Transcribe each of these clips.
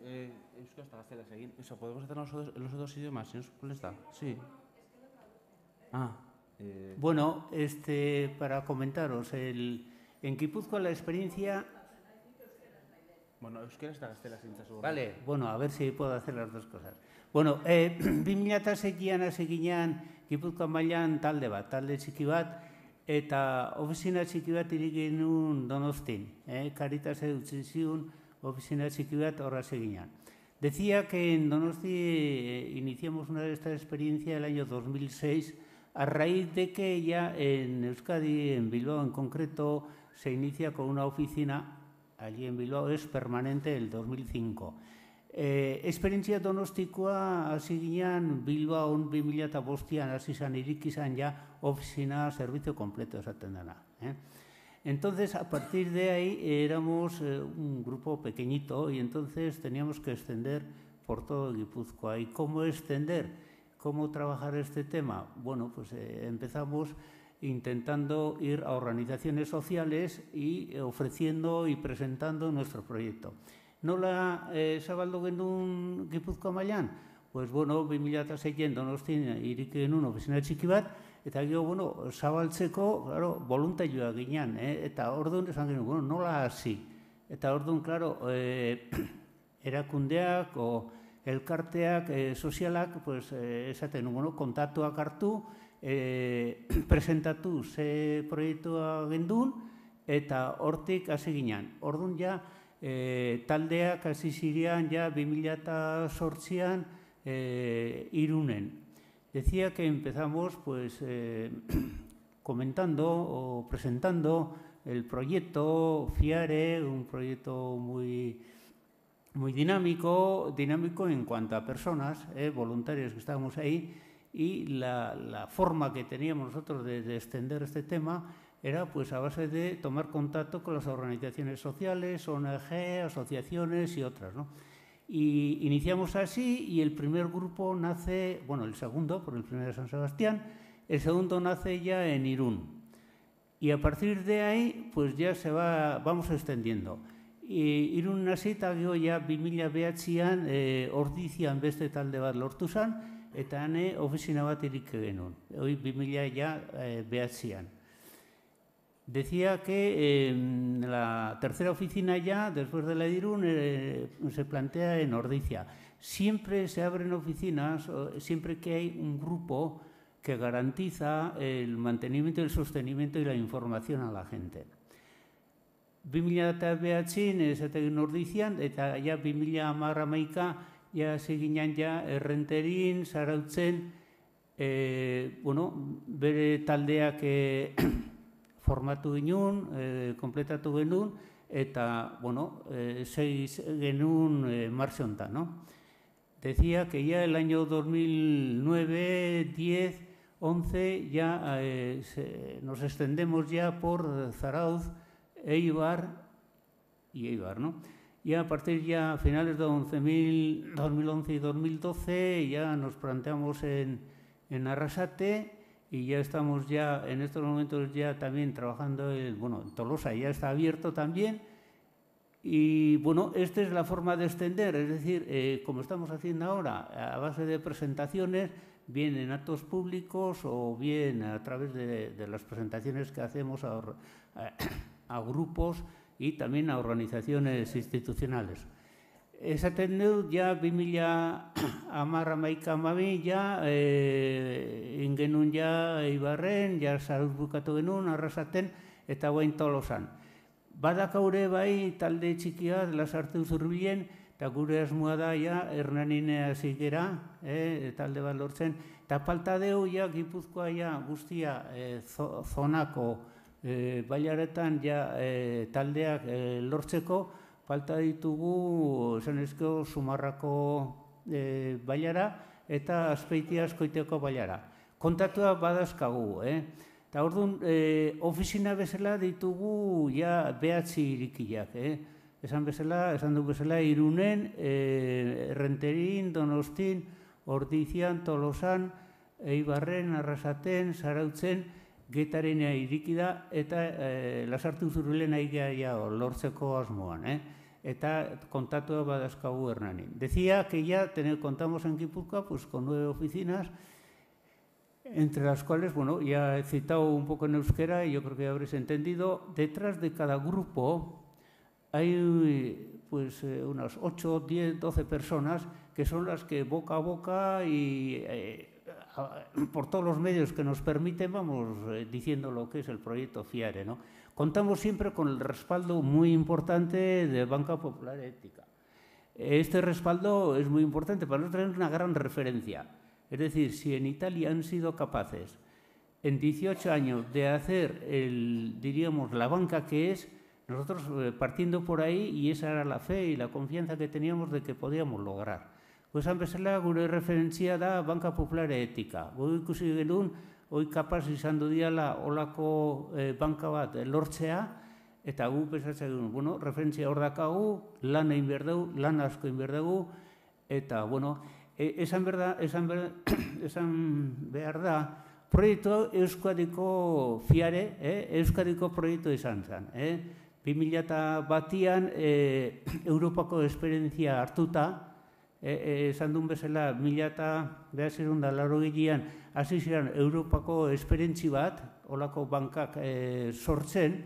Euskera hasta Gaztelas egin. Eso, podemos hacer los dos idiomas, si nos molesta. Sí. Bueno, para comentaros, en Guipúzcoa la experiencia... Bueno, Euskera hasta Gaztelas egin zazu. Vale, bueno, a ver si puedo hacer las dos cosas. Bueno, 2006an hasi ginean Gipuzkoa mailan talde txiki bat, eta ofizina txiki bat irik genuen Donostin. Caritasek utzi ziun ofizina txiki bat horra ginean. Decía que en Donosti iniciamos esta experiencia el año 2006 a raíz de que ya en Euskadi, en Bilbao en concreto, se inicia con una oficina, allí en Bilbao es permanente el 2005. Esperientzia donostikoa hasi ginean Bilbao 2005an hasi izan iriki izan ja oficina servicio completo esaten dena. Entonces, a partir de ahí éramos un grupo pequeñito y entonces teníamos que extender por todo Guipúzcoa. ¿Y cómo extender? ¿Cómo trabajar este tema? Bueno, pues empezamos intentando ir a organizaciones sociales y ofreciendo y presentando nuestro proyecto. Nola zabaldu genuen Gipuzkoa mailan? Pues bueno, 2006en Donostin iriki genuen ofizina txiki bat, eta gero, bueno, zabaltzeko, claro, voluntarioak ginean, eta orduan esan genuen, bueno, nola hasi? Eta orduan, claro, erakundeak o elkarteak, sozialak, pues, esaten, bueno, kontatuak hartu, presentatu ze proiektua gendun, eta hortik hasi ginean. Orduan ja, taldeak hasi zirean ja 2008an Irunen. Decía que empezamos pues comentando o presentando el proyecto FIARE, un proyecto muy dinámico en cuanto a personas, voluntarios que estábamos ahí, y la forma que teníamos nosotros de extender este tema era pues a base de tomar contacto con las organizaciones sociales, ONG, asociaciones y otras, ¿no? Y iniciamos así y el primer grupo nace, bueno, el segundo, por el primero de San Sebastián, el segundo nace ya en Irún. Y a partir de ahí, pues ya vamos extendiendo. Irún hasita gero ya 2009an Ordizian beste talde bat lortu zan, eta hane ofizina bat irik genuen. Hoi 2009an. Decía que la tercera oficina ya, después de la de Irún, se plantea en Ordizia. Siempre se abren oficinas, siempre que hay un grupo que garantiza el mantenimiento, el sostenimiento y la información a la gente. 2009an esaten Ordizian, eta ja 2011 ja seginan ja Errenterin, Zarautzen, bueno, bere taldeak formatu ginen, kompletatu genuen, eta, bueno, seiz genuen marxe honetan, ¿no? Decía que ya el año 2009, 10, 11, ya nos extendemos ya por Zarauz, Eibar y Eibar, ¿no? Y a partir ya a finales de 2011 y 2012 ya nos planteamos en Arrasate, y ya estamos ya, en estos momentos ya también trabajando, bueno, en Tolosa ya está abierto también. Y bueno, esta es la forma de extender, es decir, como estamos haciendo ahora, a base de presentaciones, bien en actos públicos o bien a través de las presentaciones que hacemos a grupos y también a organizaciones institucionales. Esaten dut, ja 2011-2012 ja ingenun ja Eibarren, ja Zarauz bukatu genuen, Arrasaten eta guain Tolosan. Badakaure bai talde txikia Lasarte Usurbilen, eta gure asmoa da ja Hernanin hasi gera, talde bat lortzen, eta falta deu ja Gipuzkoa ja guztia zonako bailaretan ja taldeak lortzeko, falta ditugu, esan ezko, Zumarrako bailara eta Azpeitia Azkoiteko bailara. Kontatua badazkagu, eta orduan, ofizina bezala ditugu ja behatzi irikiak, esan du bezala, Irunen, Errenterin, Donostin, Ordizian, Tolosan, Eibarren, Arrasaten, Zarautzen, Getarena iriki da, eta Lasarte Usurbilen aigia lortzeko asmoan. eta kontatua badazkagu Hernanin. Decía que ya contamos en Guipúzcoa pues, con 9 oficinas, entre las cuales, bueno, ya he citado un poco en euskera y yo creo que ya habréis entendido, detrás de cada grupo hay pues unas 8, 10, 12 personas que son las que boca a boca y por todos los medios que nos permiten vamos diciendo lo que es el proyecto FIARE, ¿no? Contamos siempre con el respaldo muy importante de Banca Popular Ética. Este respaldo es muy importante, para nosotros es una gran referencia. Es decir, si en Italia han sido capaces en 18 años de hacer, diríamos, la banca que es, nosotros partiendo por ahí, y esa era la fe y la confianza que teníamos de que podíamos lograr. Pues han bezala gure referentzia da Banka Popular Etika. Goi ikusi genuen, hoi kapaz izan diala olako banka bat lortzea, eta gu pesatzen genuen, bueno, referentzia hor dakagu, lan egin behar dugu, lan asko egin behar dugu, eta, bueno, esan behar da, proiektu Euskadiko FIARE, Euskadiko proiektu izan zen. 2001an Europako esperientzia hartuta, esan duen bezala, 1980an hasi ziren Europako esperientzi bat, olako bankak sortzen,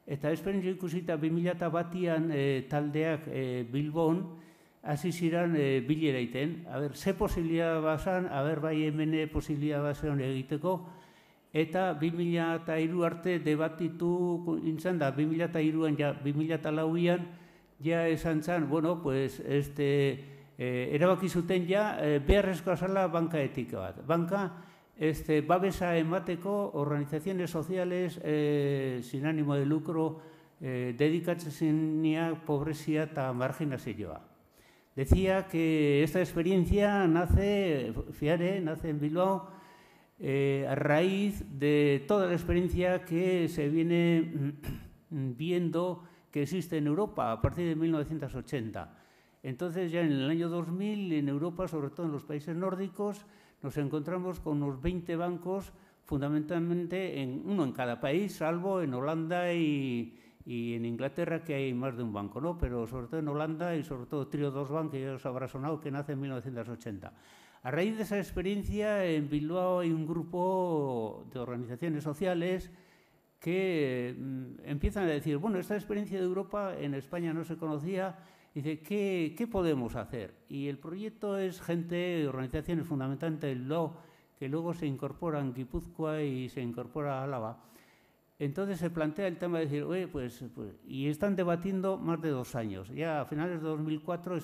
eta esperientzia ikusita 2001an taldeak Bilbon hasi ziren bilera egiten. A ber, ze posibilidad bazan, a ber, bai hemen posibilidad bazan egiteko, eta 2003 arte debatitu intzan da, 2003an, 2004an, ja esan zan, bueno, pues, erabaki zuten ja, beharrezkoa zela banka etika bat. Banka, babesa emateko organizaciones sociales sin ánimo de lucro dedikatzen zineak pobrezia eta marginazioa. Decía que esta experiencia FIARE nace en Bilbao a raíz de toda la experiencia que se viene viendo que existe en Europa a partir de 1980. Entonces, ya en el año 2000, en Europa, sobre todo en los países nórdicos, nos encontramos con unos 20 bancos, fundamentalmente uno en cada país, salvo en Holanda y en Inglaterra, que hay más de un banco, ¿no? Pero sobre todo en Holanda y sobre todo Trio 2 Bank, que ya os habrá sonado, que nace en 1980. A raíz de esa experiencia, en Bilbao hay un grupo de organizaciones sociales que empiezan a decir, bueno, esta experiencia de Europa en España no se conocía. Dice, ¿qué podemos hacer? Y el proyecto es gente, organizaciones fundamentalmente del Bilbao, que luego se incorporan a Guipúzcoa y se incorpora a Álava. Entonces se plantea el tema de decir, oye, pues, y están debatiendo más de 2 años. Ya a finales de 2004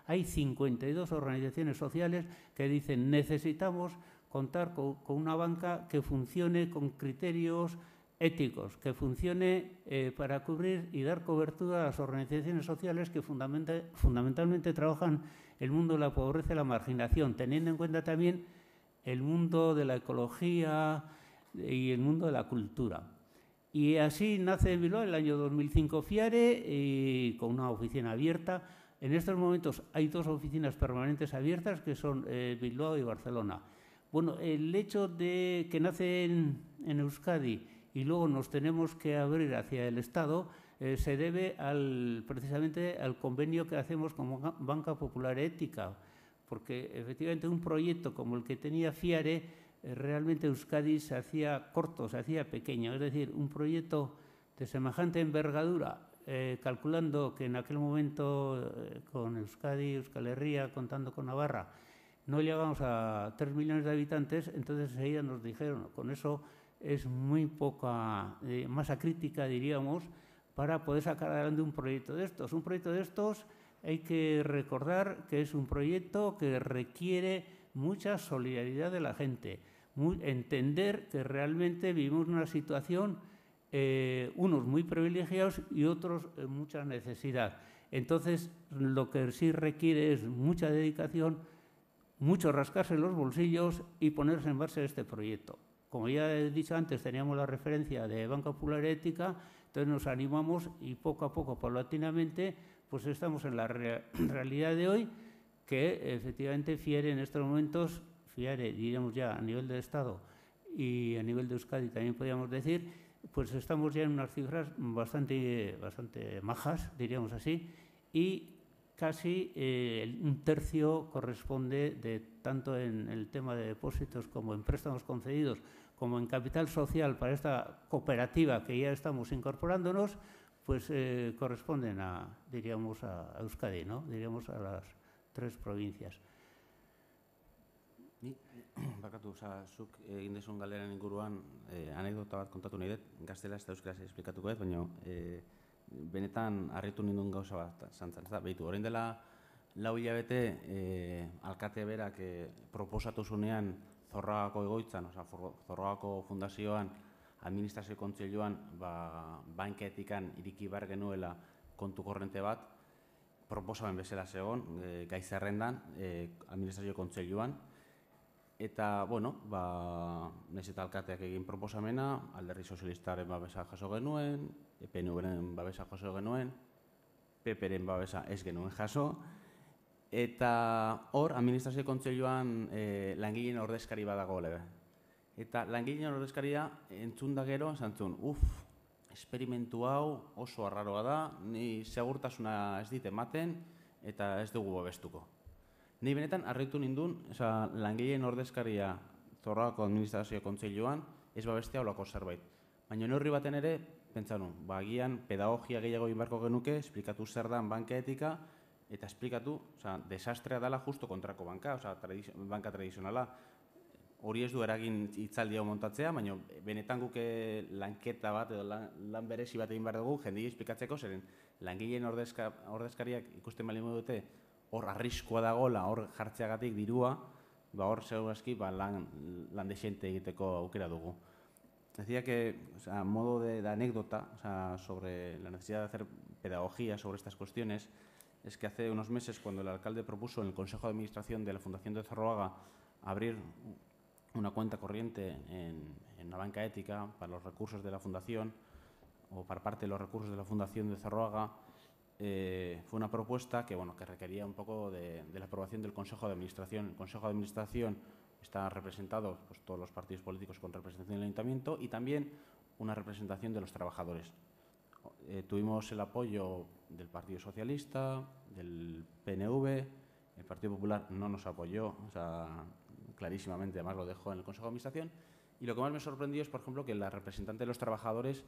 hay 52 organizaciones sociales que dicen, necesitamos contar con una banca que funcione con criterios éticos, que funcione para cubrir y dar cobertura a las organizaciones sociales que fundamentalmente trabajan el mundo de la pobreza y la marginación, teniendo en cuenta también el mundo de la ecología y el mundo de la cultura. Y así nace en Bilbao el año 2005 FIARE, y con una oficina abierta. En estos momentos hay 2 oficinas permanentes abiertas, que son Bilbao y Barcelona. Bueno, el hecho de que nace en Euskadi y luego nos tenemos que abrir hacia el Estado, se debe precisamente al convenio que hacemos con Banca Popular Ética, porque efectivamente un proyecto como el que tenía FIARE, realmente Euskadi se hacía corto, se hacía pequeño, es decir, un proyecto de semejante envergadura, calculando que en aquel momento con Euskadi, Euskal Herria, contando con Navarra, no llegamos a 3 millones de habitantes, entonces ellas nos dijeron, con eso es muy poca masa crítica, diríamos, para poder sacar adelante un proyecto de estos. Un proyecto de estos hay que recordar que es un proyecto que requiere mucha solidaridad de la gente, entender que realmente vivimos una situación, unos muy privilegiados y otros en mucha necesidad. Entonces, lo que sí requiere es mucha dedicación, mucho rascarse los bolsillos y ponerse en marcha este proyecto. Como ya he dicho antes, teníamos la referencia de Banca Popular Ética, entonces nos animamos y poco a poco, paulatinamente, pues estamos en la realidad de hoy, que efectivamente FIARE en estos momentos, FIARE, diríamos ya a nivel de Estado y a nivel de Euskadi también podríamos decir, pues estamos ya en unas cifras bastante majas, diríamos así, y casi un tercio corresponde tanto en el tema de depósitos como en préstamos concedidos, como en capital social para esta cooperativa que ya estamos incorporándonos, pues corresponden diríamos, a Euskadi, ¿no? Diríamos a las 3 provincias. Ni, bakatu, zuk egin dezun galeran inguruan anekdota bat kontatu nahi dut, gaztela eta euskaraz esplikatuko dut, baina benetan harritu ninduen gauza bat zantzan. Behitu, orain dela 4 hilabete alkate berak proposatu zunean Zorrogako egoitzan, Zorrogako fundazioan, administrazio kontseiluan, bankaetikan iriki behar genuela kontu korrente bat, proposamen bezala zegoen, gai zerrendan, administrazio kontseiluan, eta, bueno, nahiz eta alkateak egin proposamena, Alderdi Sozialistaren babesa jaso genuen, PNV-ren babesa jaso genuen, PP-ren babesa ez genuen jaso, eta hor, administrazio kontseiluan langileen ordezkari badago lebe. Eta langileen ordezkaria entzun da gero, zantzun, esperimentu hau oso arraroa da, ni segurtasuna ez dit ematen, eta ez dugu babestuko. Ni benetan harritu nindun, langileen ordezkaria Zorrogako administrazio kontseiluan ez babestea olako zerbait. Baina neurri baten ere, pentsanu, agian pedagogia gehiago egin beharko genuke, esplikatu zer dan banka etika, eta esplikatu, desastrea dela justo kontrako banka, banka tradizionala. Hori ez du eragin hitzaldi hau montatzea, baina benetan guke lanketa bat edo lan berezi bat egin behar dugu, jendei esplikatzeko, zeren langileen ordezkariak ikusten bali dute, hor arriskoa dagoela, hor jartzeagatik dirua, hor segurazki lan desente egiteko aukera dugu. Decía que, a modo de anécdota, sobre la necesidad de hacer pedagogía sobre estas cuestiones, es que hace unos meses, cuando el alcalde propuso en el Consejo de Administración de la Fundación de Zorroaga abrir una cuenta corriente en la banca ética para los recursos de la Fundación, o para parte de los recursos de la Fundación de Zorroaga, fue una propuesta que requería un poco de la aprobación del Consejo de Administración. El Consejo de Administración está representado todos los partidos políticos con representación del Ayuntamiento y también una representación de los trabajadores. Tuvimos el apoyo del Partido Socialista, del PNV, el Partido Popular no nos apoyó, clarísimamente, además lo dejó en el Consejo de Administración, y lo que más me sorprendió es, por ejemplo, que la representante de los trabajadores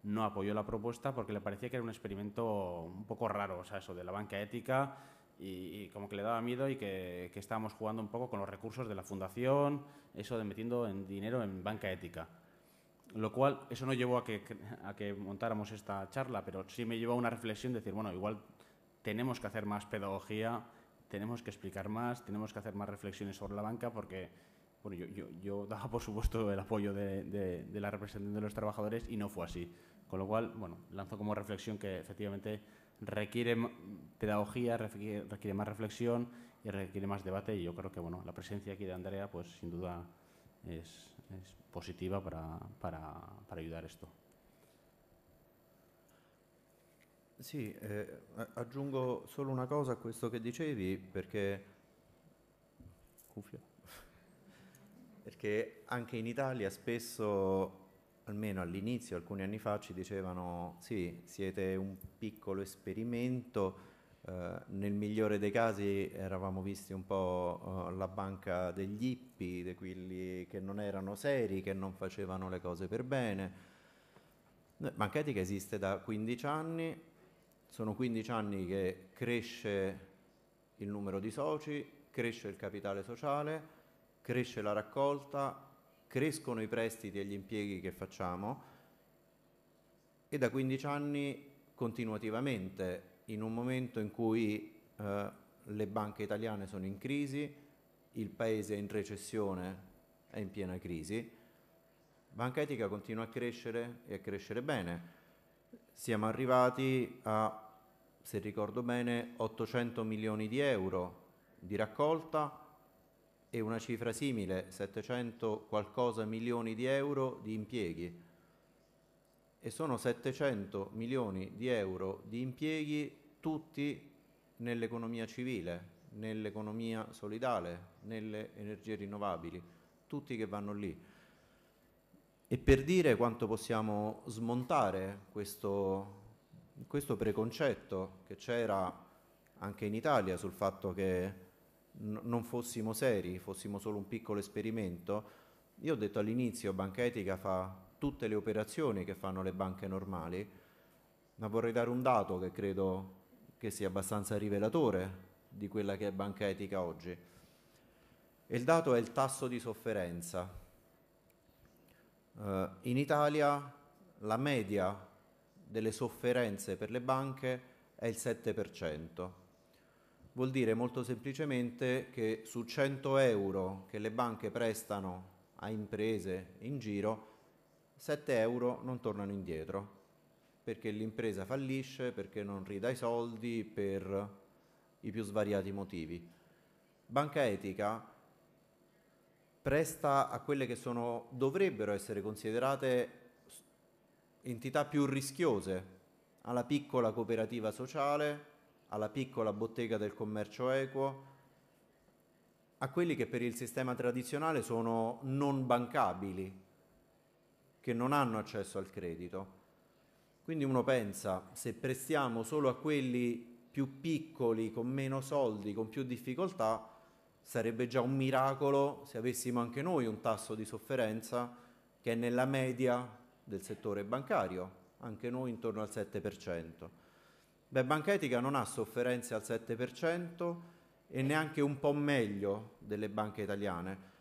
no apoyó la propuesta porque le parecía que era un experimento un poco raro, eso de la banca ética, y como que le daba miedo y que estábamos jugando un poco con los recursos de la fundación, eso de metiendo dinero en banca ética. Lo cual, eso no llevó a que montáramos esta charla, pero sí me llevó a una reflexión de decir, igual tenemos que hacer más pedagogía, tenemos que explicar más, tenemos que hacer más reflexiones sobre la banca, porque yo daba por supuesto el apoyo de la representación de los trabajadores y no fue así. Con lo cual, lanzo como reflexión que efectivamente requiere pedagogía, requiere más reflexión y requiere más debate, y yo creo que la presencia aquí de Andrea pues sin duda es positiva para ayudar esto. Sì, aggiungo solo una cosa a questo che dicevi, perché anche in Italia spesso, almeno all'inizio, alcuni anni fa, ci dicevano sì, siete un piccolo esperimento, nel migliore dei casi eravamo visti un po' la banca degli hippie, di quelli che non erano seri, che non facevano le cose per bene. Banca Etica esiste da 15 anni, sono 15 anni che cresce il numero di soci, cresce il capitale sociale, cresce la raccolta, crescono i prestiti e gli impieghi che facciamo, e da 15 anni continuativamente, in un momento in cui le banche italiane sono in crisi, il paese è in recessione, è in piena crisi, Banca Etica continua a crescere e a crescere bene. Siamo arrivati a, se ricordo bene, 800 milioni di euro di raccolta e una cifra simile, 700 qualcosa milioni di euro di impieghi. E sono 700 milioni di euro di impieghi tutti nell'economia civile, nell'economia solidale, nelle energie rinnovabili, tutti che vanno lì. E per dire quanto possiamo smontare questo questo preconcetto che c'era anche in Italia sul fatto che non fossimo seri, fossimo solo un piccolo esperimento. Io ho detto all'inizio, Banca Etica fa tutte le operazioni che fanno le banche normali, ma vorrei dare un dato che credo che sia abbastanza rivelatore di quella che è Banca Etica oggi. E il dato è il tasso di sofferenza. In Italia la media delle sofferenze per le banche è il 7%. Vuol dire molto semplicemente che su 100 euro che le banche prestano a imprese in giro, 7 euro non tornano indietro, perché l'impresa fallisce, perché non ridà i soldi, per i più svariati motivi. Banca Etica presta a quelle che dovrebbero essere considerate entità più rischiose, alla piccola cooperativa sociale, alla piccola bottega del commercio equo, a quelli che per il sistema tradizionale sono non bancabili, che non hanno accesso al credito. Quindi uno pensa, se prestiamo solo a quelli più piccoli, con meno soldi, con più difficoltà, sarebbe già un miracolo se avessimo anche noi un tasso di sofferenza che è nella media del settore bancario, anche noi intorno al 7%. Beh, Banca Etica non ha sofferenze al 7% e neanche un po' meglio delle banche italiane.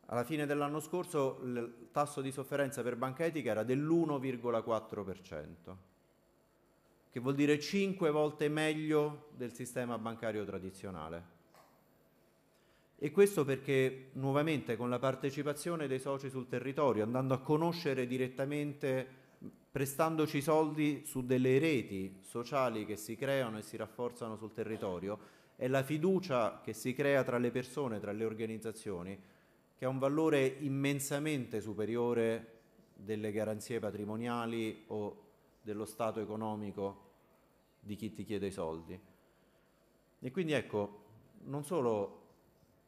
Alla fine dell'anno scorso il tasso di sofferenza per Banca Etica era dell'1,4%, che vuol dire 5 volte meglio del sistema bancario tradizionale. E questo perché nuovamente con la partecipazione dei soci sul territorio, andando a conoscere direttamente, prestandoci soldi su delle reti sociali che si creano e si rafforzano sul territorio, è la fiducia che si crea tra le persone, tra le organizzazioni, che ha un valore immensamente superiore delle garanzie patrimoniali o dello stato economico di chi ti chiede i soldi. E quindi ecco, non solo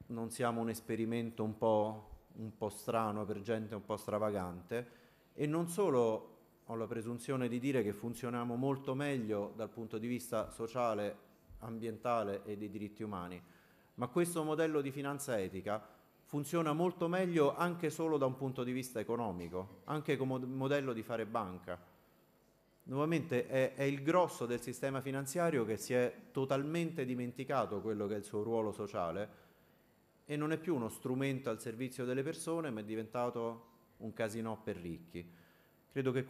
non siamo un esperimento un po' strano per gente un po' stravagante, e non solo ho la presunzione di dire che funzioniamo molto meglio dal punto di vista sociale, ambientale e dei diritti umani, ma questo modello di finanza etica funziona molto meglio anche solo da un punto di vista economico, anche come modello di fare banca. Nuovamente è il grosso del sistema finanziario che si è totalmente dimenticato quello che è il suo ruolo sociale e non è più uno strumento al servizio delle persone, ma è diventato un casinò per ricchi. Credo che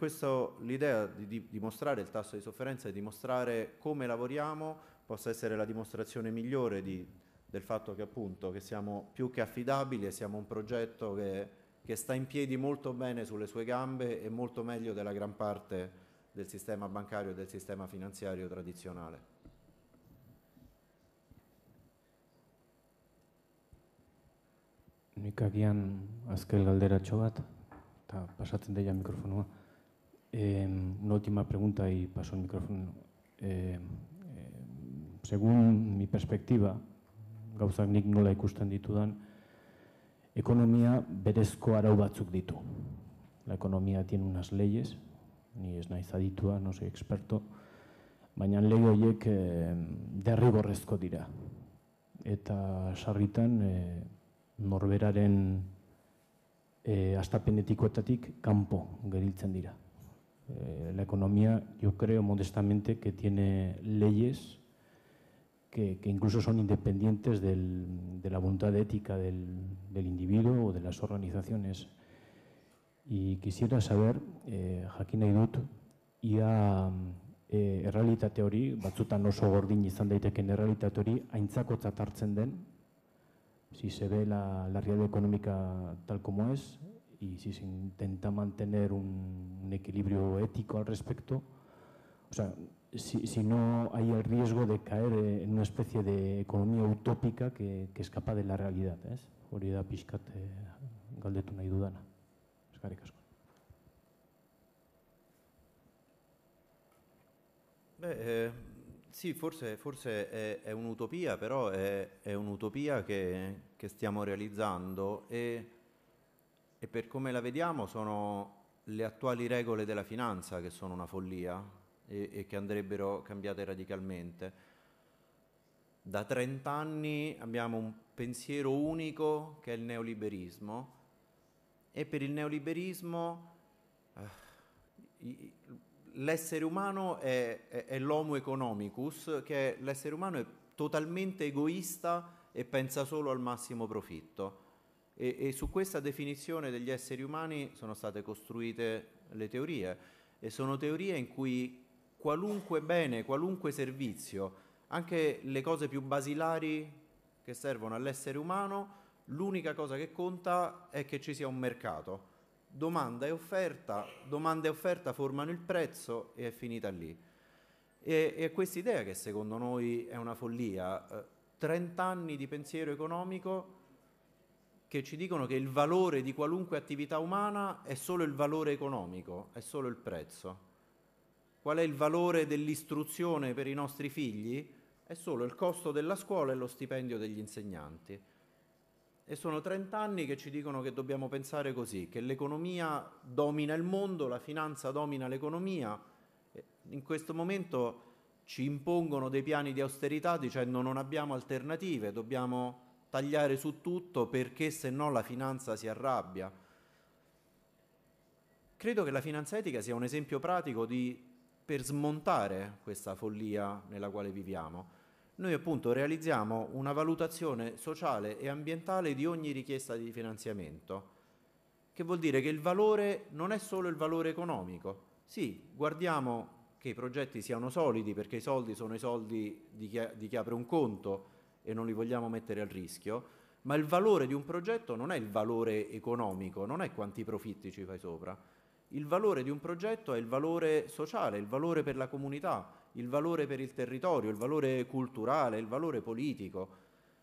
l'idea di dimostrare il tasso di sofferenza e dimostrare come lavoriamo possa essere la dimostrazione migliore del fatto che appunto che siamo più che affidabili e siamo un progetto che sta in piedi molto bene sulle sue gambe e molto meglio della gran parte del sistema bancario e del sistema finanziario tradizionale. Nik agian azken galderatxo bat, eta pasatzen daia mikrofonua. Una última pregunta y paso el micrófono. Según mi perspectiva, gauzak nik nola ikusten ditudan, ekonomia berezko arau batzuk ditu. La economía tiene unas leyes, ni ez naiz aditua, no soy experto, baina lege horiek derrigorrezko dira. Eta sarritan norberaren astapenetikoetatik kanpo geriltzen dira. La economía, yo creo modestamente que tiene leyes que incluso son independientes de la voluntad ética del individuo o de las organizaciones. Y quisiera saber, jakin nahi dut, ia errealitate hori, batzutan oso gordin izan daiteken errealitate hori, aintzakotzat hartzen den, si se ve la realidad económica tal como es y si se intenta mantener un equilibrio ético al respecto, o sea, si no hay el riesgo de caer en una especie de economía utópica que escapa de la realidad, ez? Hori da pixkat galdetu nahi dudana. Eskerrik asko. Sì, forse è un'utopia, però è un'utopia che stiamo realizzando e per come la vediamo sono le attuali regole della finanza che sono una follia e che andrebbero cambiate radicalmente. Da 30 anni abbiamo un pensiero unico che è il neoliberismo, e per il neoliberismo l'essere umano è l'homo economicus, che l'essere umano è totalmente egoista e pensa solo al massimo profitto. E su questa definizione degli esseri umani sono state costruite le teorie, e sono teorie in cui qualunque bene, qualunque servizio, anche le cose più basilari che servono all'essere umano, l'unica cosa che conta è che ci sia un mercato. Domanda e offerta formano il prezzo e è finita lì. E è questa idea che secondo noi è una follia. 30 anni di pensiero economico che ci dicono che il valore di qualunque attività umana è solo il valore economico, è solo il prezzo. Qual è il valore dell'istruzione per i nostri figli? È solo il costo della scuola e lo stipendio degli insegnanti. E sono 30 anni che ci dicono che dobbiamo pensare così, che l'economia domina il mondo, la finanza domina l'economia. In questo momento ci impongono dei piani di austerità dicendo non abbiamo alternative, dobbiamo tagliare su tutto perché se no la finanza si arrabbia. Credo che la finanza etica sia un esempio pratico per smontare questa follia nella quale viviamo. Noi appunto realizziamo una valutazione sociale e ambientale di ogni richiesta di finanziamento, che vuol dire che il valore non è solo il valore economico. Sì, guardiamo che i progetti siano solidi, perché i soldi sono i soldi di chi apre un conto e non li vogliamo mettere a rischio, ma il valore di un progetto non è il valore economico, non è quanti profitti ci fai sopra. Il valore di un progetto è il valore sociale, il valore per la comunità, il valore per il territorio, il valore culturale, il valore politico.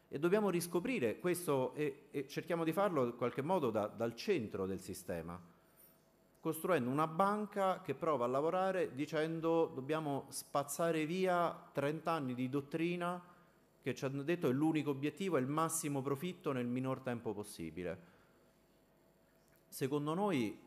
E dobbiamo riscoprire questo e cerchiamo di farlo in qualche modo dal centro del sistema, costruendo una banca che prova a lavorare dicendo dobbiamo spazzare via 30 anni di dottrina che ci hanno detto che l'unico obiettivo è il massimo profitto nel minor tempo possibile. Secondo noi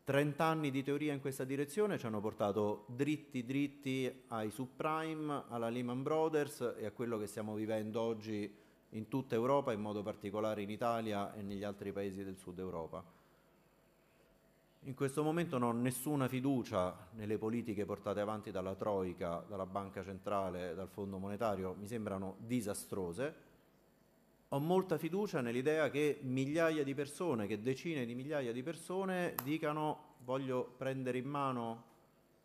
30 anni di teoria in questa direzione ci hanno portato dritti ai subprime, alla Lehman Brothers e a quello che stiamo vivendo oggi in tutta Europa, in modo particolare in Italia e negli altri paesi del sud Europa. In questo momento non ho nessuna fiducia nelle politiche portate avanti dalla Troika, dalla Banca Centrale, dal Fondo Monetario, mi sembrano disastrose. Ho molta fiducia nell'idea che migliaia di persone, che decine di migliaia di persone dicano voglio prendere in mano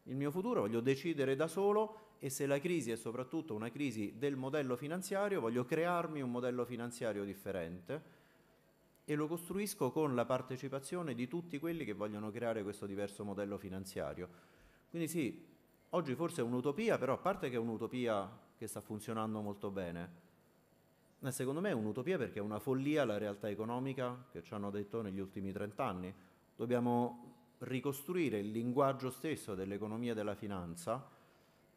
il mio futuro, voglio decidere da solo, e se la crisi è soprattutto una crisi del modello finanziario, voglio crearmi un modello finanziario differente e lo costruisco con la partecipazione di tutti quelli che vogliono creare questo diverso modello finanziario. Quindi sì, oggi forse è un'utopia, però a parte che è un'utopia che sta funzionando molto bene, secondo me è un'utopia perché è una follia la realtà economica che ci hanno detto negli ultimi 30 anni. Dobbiamo ricostruire il linguaggio stesso dell'economia e della finanza,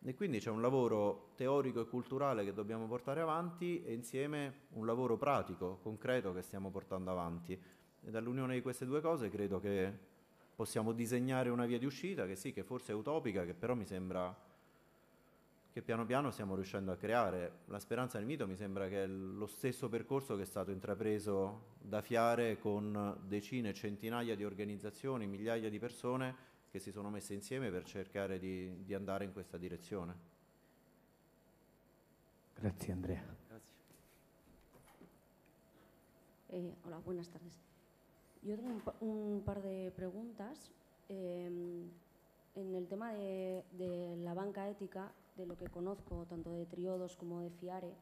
e quindi c'è un lavoro teorico e culturale che dobbiamo portare avanti e insieme un lavoro pratico, concreto che stiamo portando avanti. E dall'unione di queste due cose credo che possiamo disegnare una via di uscita che sì, che forse è utopica, che però mi sembra che piano piano stiamo riuscendo a creare. La speranza nel mito mi sembra che è lo stesso percorso che è stato intrapreso da Fiare con decine, centinaia di organizzazioni, migliaia di persone che si sono messe insieme per cercare di andare in questa direzione. Grazie Andrea. Grazie. Hola, buenas tardes. Yo tengo un par de preguntas. En el tema de la banca ética, de lo que conozco, tanto de Triodos como de Fiare,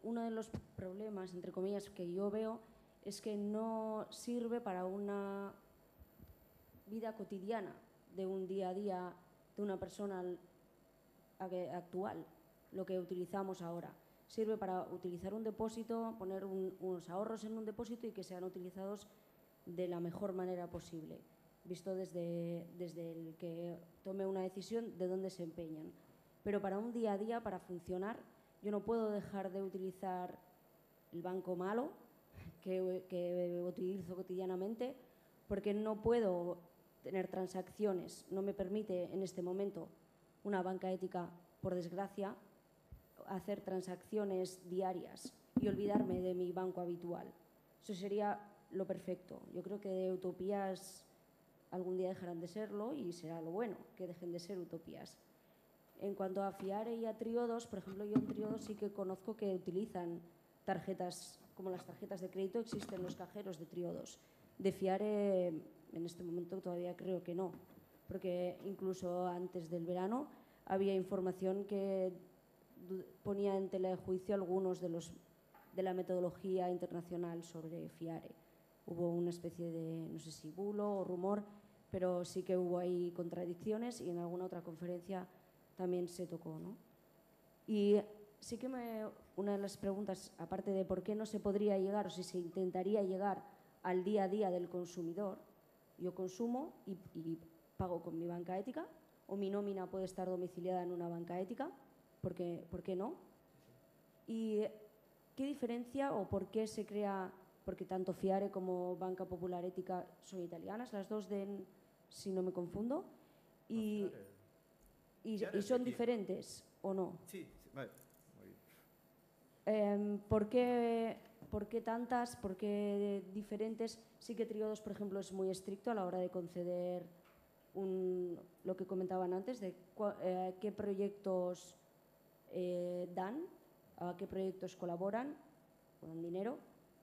uno de los problemas, entre comillas, que yo veo es que no sirve para una vida cotidiana de un día a día de una persona actual, lo que utilizamos ahora. Sirve para utilizar un depósito, poner unos ahorros en un depósito y que sean utilizados de la mejor manera posible, visto desde el que tome una decisión de dónde se empeñan. Pero para un día a día, para funcionar, yo no puedo dejar de utilizar el banco malo que utilizo cotidianamente, porque no puedo tener transacciones, no me permite en este momento una banca ética, por desgracia, hacer transacciones diarias y olvidarme de mi banco habitual. Eso sería lo perfecto. Yo creo que utopías algún día dejarán de serlo y será lo bueno, que dejen de ser utopías. En cuanto a Fiare y a Triodos, por ejemplo, yo en Triodos sí que conozco que utilizan tarjetas, como las tarjetas de crédito, existen los cajeros de Triodos. De Fiare, en este momento todavía creo que no, porque incluso antes del verano había información que ponía en tela de juicio algunos de la metodología internacional sobre Fiare. Hubo una especie de, no sé si bulo o rumor, pero sí que hubo ahí contradicciones y en alguna otra conferencia también se tocó, ¿no? Y sí que una de las preguntas, aparte de por qué no se podría llegar o si se intentaría llegar al día a día del consumidor, yo consumo y pago con mi banca ética, o mi nómina puede estar domiciliada en una banca ética, ¿por qué no? ¿Y qué diferencia o por qué se crea, porque tanto Fiare como Banca Popular Ética son italianas, las dos si no me confundo, y son diferentes o no? Sí, vai. ¿Por qué tantas? ¿Por qué diferentes? Sí que Triodos, por ejemplo, es muy estricto a la hora de conceder lo que comentaban antes, de qué proyectos dan, a qué proyectos colaboran, o dan dinero.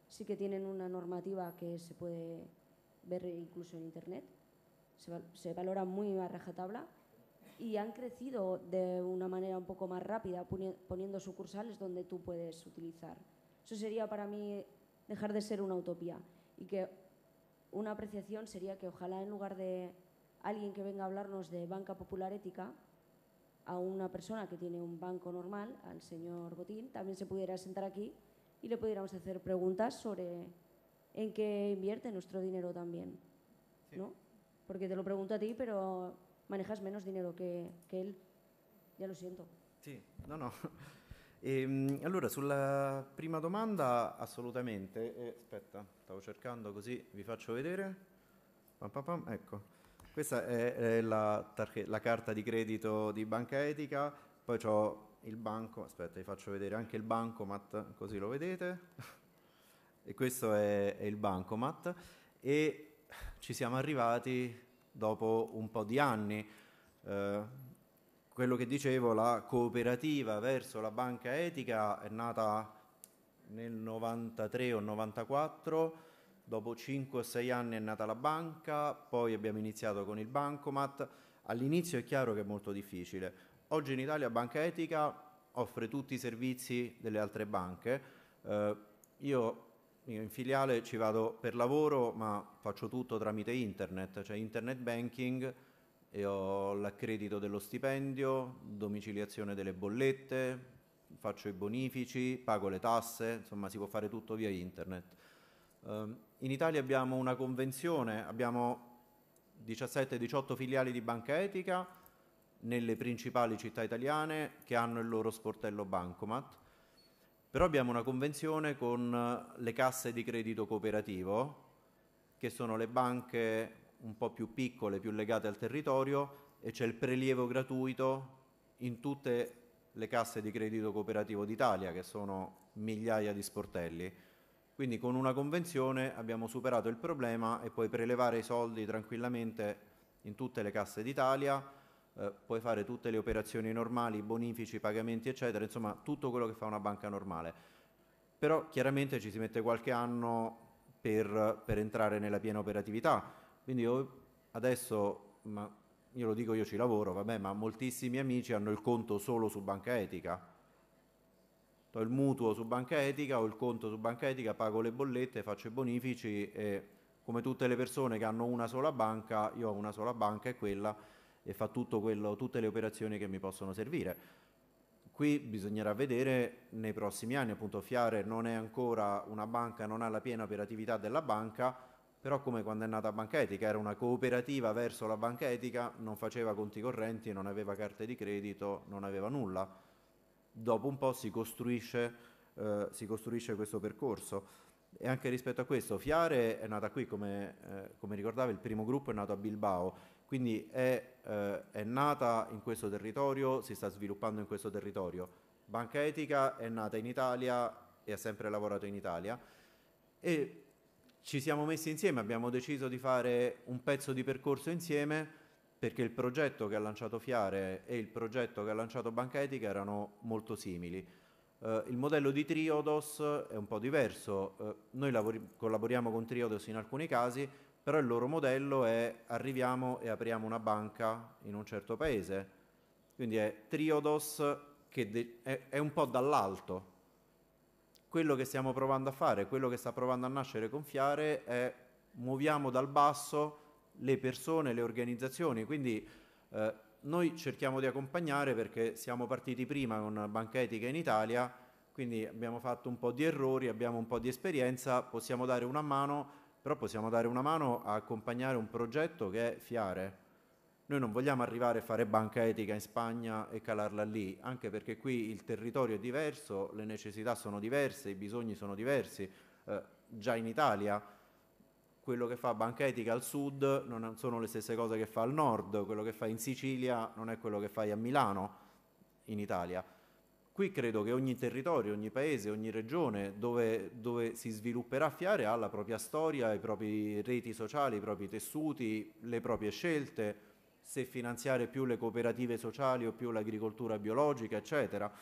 Sí que tienen una normativa que se puede ver incluso en Internet. Se valora muy a rajatabla. Y han crecido de una manera un poco más rápida, poniendo sucursales donde tú puedes utilizar. Eso sería para mí dejar de ser una utopía. Y que una apreciación sería que ojalá en lugar de alguien que venga a hablarnos de Banca Popular Ética, a una persona que tiene un banco normal, al señor Botín, también se pudiera sentar aquí y le pudiéramos hacer preguntas sobre en qué invierte nuestro dinero también, ¿no? Porque te lo pregunto a ti, pero manejas menos dinero che él, ya lo siento. Sì, no. Allora, sulla prima domanda, assolutamente. Aspetta, stavo cercando così vi faccio vedere. Ecco, questa è la carta di credito di Banca Etica, poi ho il banco, aspetta, vi faccio vedere anche il bancomat, così lo vedete. E questo è il bancomat e ci siamo arrivati dopo un po' di anni. Quello che dicevo, la cooperativa verso la banca etica è nata nel 93 o 94, dopo 5 o 6 anni è nata la banca, poi abbiamo iniziato con il bancomat. All'inizio è chiaro che è molto difficile. Oggi in Italia Banca Etica offre tutti i servizi delle altre banche. Io in filiale ci vado per lavoro, ma faccio tutto tramite internet, cioè internet banking, e ho l'accredito dello stipendio, domiciliazione delle bollette, faccio i bonifici, pago le tasse, insomma si può fare tutto via internet. In Italia abbiamo una convenzione, abbiamo 17-18 filiali di Banca Etica nelle principali città italiane che hanno il loro sportello bancomat. Però abbiamo una convenzione con le casse di credito cooperativo, che sono le banche un po' più piccole, più legate al territorio, e c'è il prelievo gratuito in tutte le casse di credito cooperativo d'Italia, che sono migliaia di sportelli. Quindi con una convenzione abbiamo superato il problema e puoi prelevare i soldi tranquillamente in tutte le casse d'Italia, puoi fare tutte le operazioni normali, bonifici, pagamenti, eccetera, insomma tutto quello che fa una banca normale. Però chiaramente ci si mette qualche anno per entrare nella piena operatività. Quindi io adesso, ma io lo dico, io ci lavoro, vabbè, ma moltissimi amici hanno il conto solo su Banca Etica. Ho il mutuo su Banca Etica, ho il conto su Banca Etica, pago le bollette, faccio i bonifici e come tutte le persone che hanno una sola banca, io ho una sola banca e quella e fa tutto quello, tutte le operazioni che mi possono servire. Qui bisognerà vedere nei prossimi anni, appunto Fiare non è ancora una banca, non ha la piena operatività della banca, però come quando è nata Banca Etica era una cooperativa verso la Banca Etica, non faceva conti correnti, non aveva carte di credito, non aveva nulla. Dopo un po' si costruisce questo percorso. E anche rispetto a questo, Fiare è nata qui, come ricordava, il primo gruppo è nato a Bilbao, quindi è è nata in questo territorio, si sta sviluppando in questo territorio. Banca Etica è nata in Italia e ha sempre lavorato in Italia e ci siamo messi insieme, abbiamo deciso di fare un pezzo di percorso insieme perché il progetto che ha lanciato Fiare e il progetto che ha lanciato Banca Etica erano molto simili. Il modello di Triodos è un po' diverso, noi collaboriamo con Triodos in alcuni casi, però il loro modello è arriviamo e apriamo una banca in un certo paese, quindi è Triodos che è un po' dall'alto. Quello che stiamo provando a fare, quello che sta provando a nascere con Fiare è muoviamo dal basso le persone, le organizzazioni, quindi noi cerchiamo di accompagnare perché siamo partiti prima con Banca Etica in Italia, quindi abbiamo fatto un po' di errori, abbiamo un po' di esperienza, possiamo dare una mano, però possiamo dare una mano a accompagnare un progetto che è Fiare. Noi non vogliamo arrivare a fare Banca Etica in Spagna e calarla lì, anche perché qui il territorio è diverso, le necessità sono diverse, i bisogni sono diversi. Già in Italia quello che fa Banca Etica al sud non sono le stesse cose che fa al nord, quello che fa in Sicilia non è quello che fai a Milano in Italia. Qui credo che ogni territorio, ogni paese, ogni regione dove si svilupperà Fiare ha la propria storia, i propri reti sociali, i propri tessuti, le proprie scelte, se finanziare più le cooperative sociali o più l'agricoltura biologica, eccetera.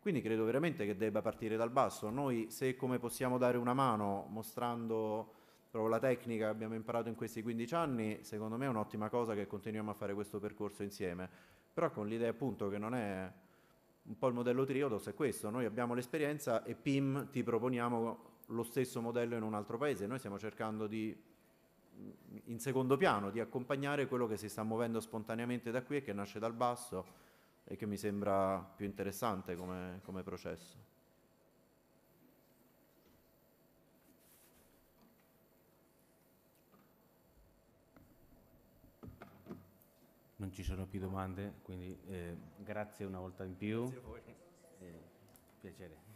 Quindi credo veramente che debba partire dal basso. Noi, se come possiamo dare una mano mostrando proprio la tecnica che abbiamo imparato in questi 15 anni, secondo me è un'ottima cosa che continuiamo a fare questo percorso insieme. Però con l'idea appunto che non è un po' il modello Triodos, è questo. Noi abbiamo l'esperienza e PIM ti proponiamo lo stesso modello in un altro paese. Noi stiamo cercando di in secondo piano di accompagnare quello che si sta muovendo spontaneamente da qui e che nasce dal basso e che mi sembra più interessante come processo. Non ci sono più domande, quindi grazie una volta in più. Grazie a voi. Piacere.